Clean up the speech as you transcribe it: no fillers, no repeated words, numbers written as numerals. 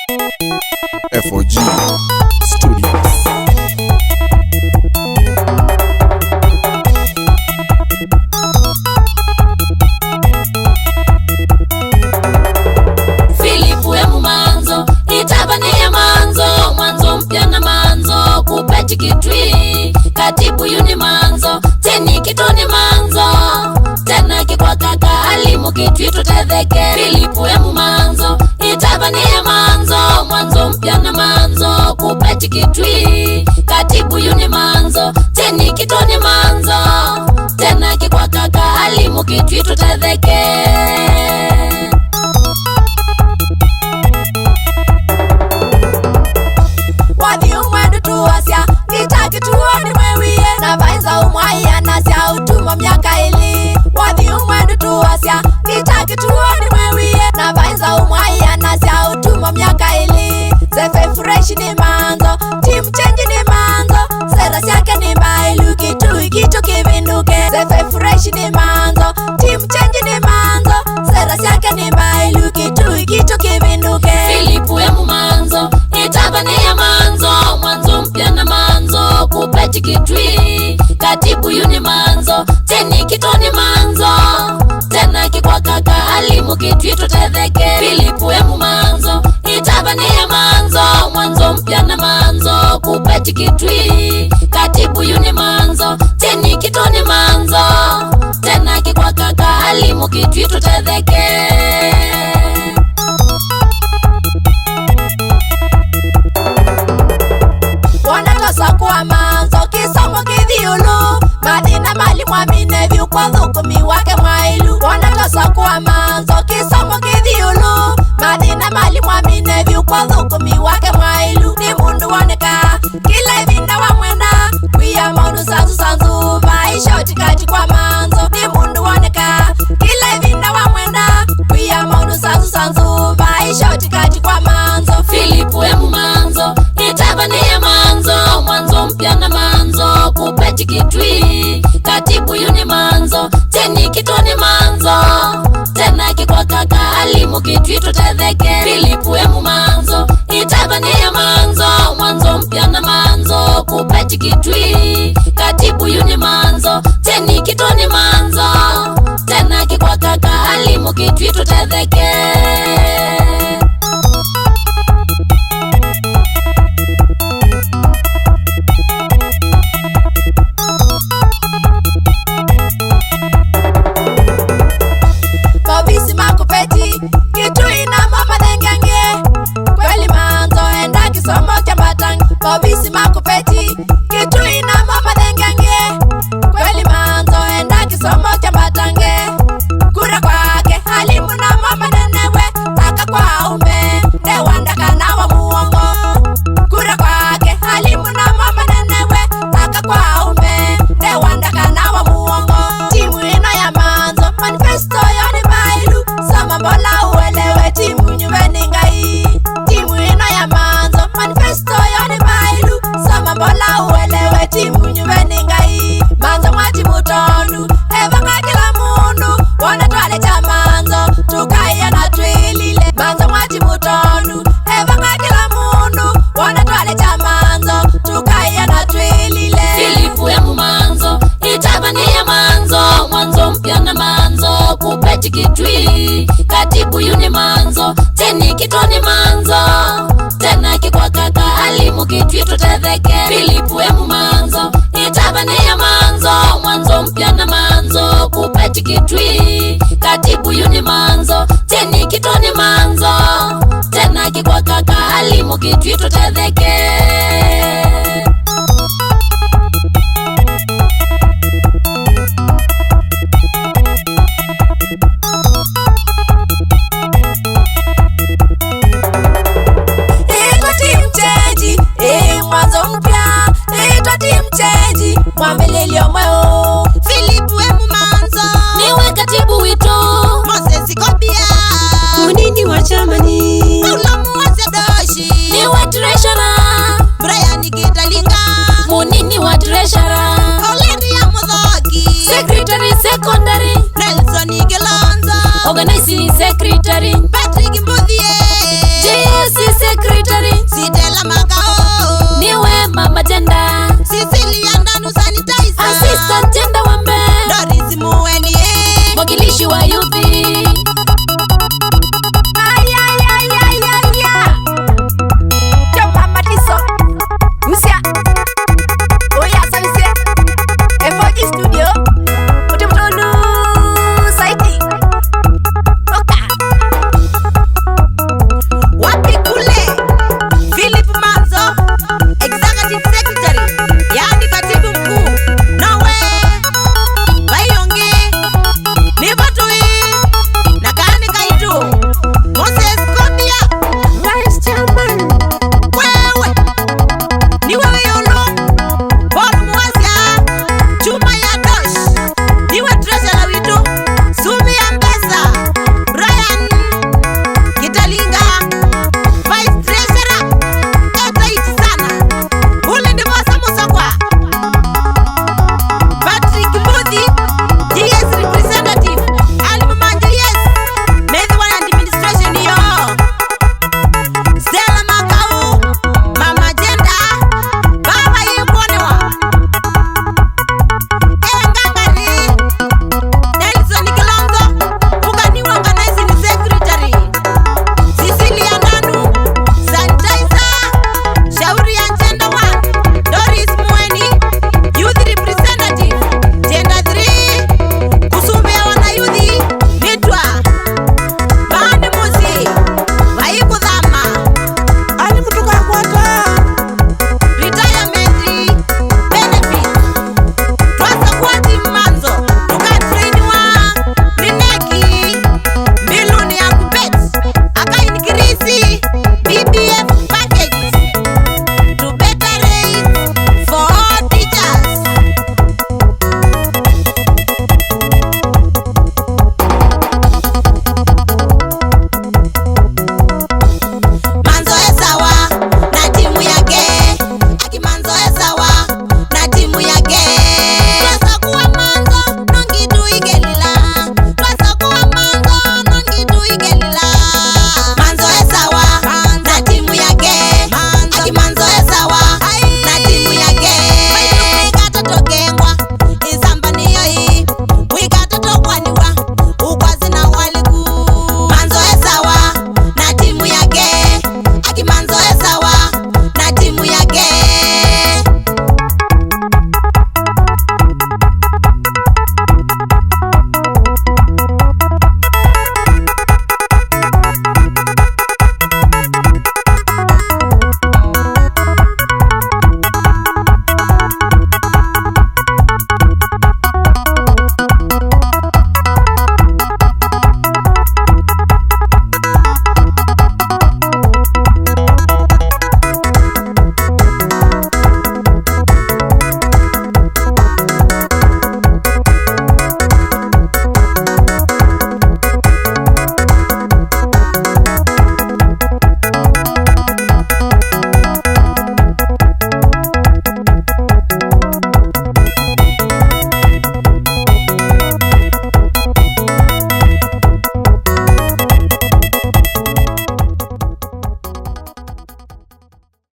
FOG Studios. Philipu emu manzo, itabani ya manzo, mwanzo mpya na manzo, kupeti kitwi, katibu yuni manzo, teni kitoni manzo, tena kikwa kaka alimu kitwi tutedheke. Philipu emu manzo, itabani ya manzo, mwanzo mpya na manzo, kupeti kitwi, katibu yuni manzo, teni kitoni manzo, tena kikwa kaka alimu kitwi tutedheke. Tuwasia nitaki tuone mwewie na vaiza umwaya na sia utuma miaka ili. Wadhi umwendu tuwasia nitaki tuone mwewie na vaiza umwaya na sia utuma miaka ili. Zefe fresh ni manzo, team change ni manzo, sera siake ni bailu kitu ikitu kivinduke. Zefe fresh ni manzo, team change ni manzo, sera siake ni bailu kitu ikitu kivinduke. Philipu emu manzo, itabani ya manzo, mwanzo mpya na manzo, kupeti kitwi, katibu yuni manzo, teni kitoni manzo, tena kikwa kaka alimu kitwi tutedheke. Philipu emu manzo, itabani ya manzo, mwanzo mpya na manzo, kupeti kitwi, katibu yuni manzo, teni kitoni manzo, tena kikwa kaka alimu kitwi tutedheke. Kwa manzo kisomo kithiulu madina mali mwamine vyu kwa thukumi wake mwailu. Wanatosa kwa manzo kisomo kithiulu madina mali mwamine vyu kwa thukumi wake mwailu. Ni mundu woneka kila ivinda wa mwenda wia maundu sanzu vaisha utikati kwa manzo. Ni mundu woneka kila ivinda wa mwenda wia maundu sanzu vaisha utikati kwa manzo. Philipu emu manzo, itabani ya manzo, mwanzo mpya na manzo, kupeti kitwi, katibu yuni manzo, teni kitoni manzo, tena kikwa kaka alimu kitwi tutedheke. Philipu emu manzo, itabani ya manzo, mwanzo mpya na manzo, kupeti kitwi, katibu yuni manzo, teni kitoni manzo, tena kikwa kaka alimu kitwi tutedheke. Obisi makupeti kitu ina mama dengenge, kweli manzo enda kisomo cha batange. Kura kwake halimu na mama nenewe aka kwa ume ne wanda kana wa muongo. Kura kwake halimu na mama nenewe aka kwa ume ne wanda kana wa muongo. Timu ino ya manzo manifesto yoni bailu sama mbola uelewe timu nyumbeni ngai. Timu ino ya manzo manifesto yoni bailu sama mbola uelewe timu nyumbeni ngai. Manzo mwati mutonu eva kila mundu wana twale cha manzo tukaya na twilile. Manzo mwati mutonu eva kila mundu wana twale cha manzo tukaya na twilile. Philipu emu manzo, itabani ya manzo, mwanzo mpya na manzo, kupeti kitwi, katibu yuni manzo, teni kitoni manzo, tena kikwa kaka alimu kitwi tutedheke. Philipu emu manzo, itabani ya manzo, mwanzo mpya na manzo, kupeti kitwi, katibu yuni manzo, teni kitoni manzo, tena kikwa kaka alimu kitwi tutedheke. Mwambelelio mweo Philipu emu manzo, niwe katibu wito Moses Kobia, munini wa chamani Ulamu wa Sedoshi, niwe treasurer Brian Gitalinga, munini wa treasurer Oleri ya Mudhoki, secretary secondary Nelson Igelonzo, organizing secretary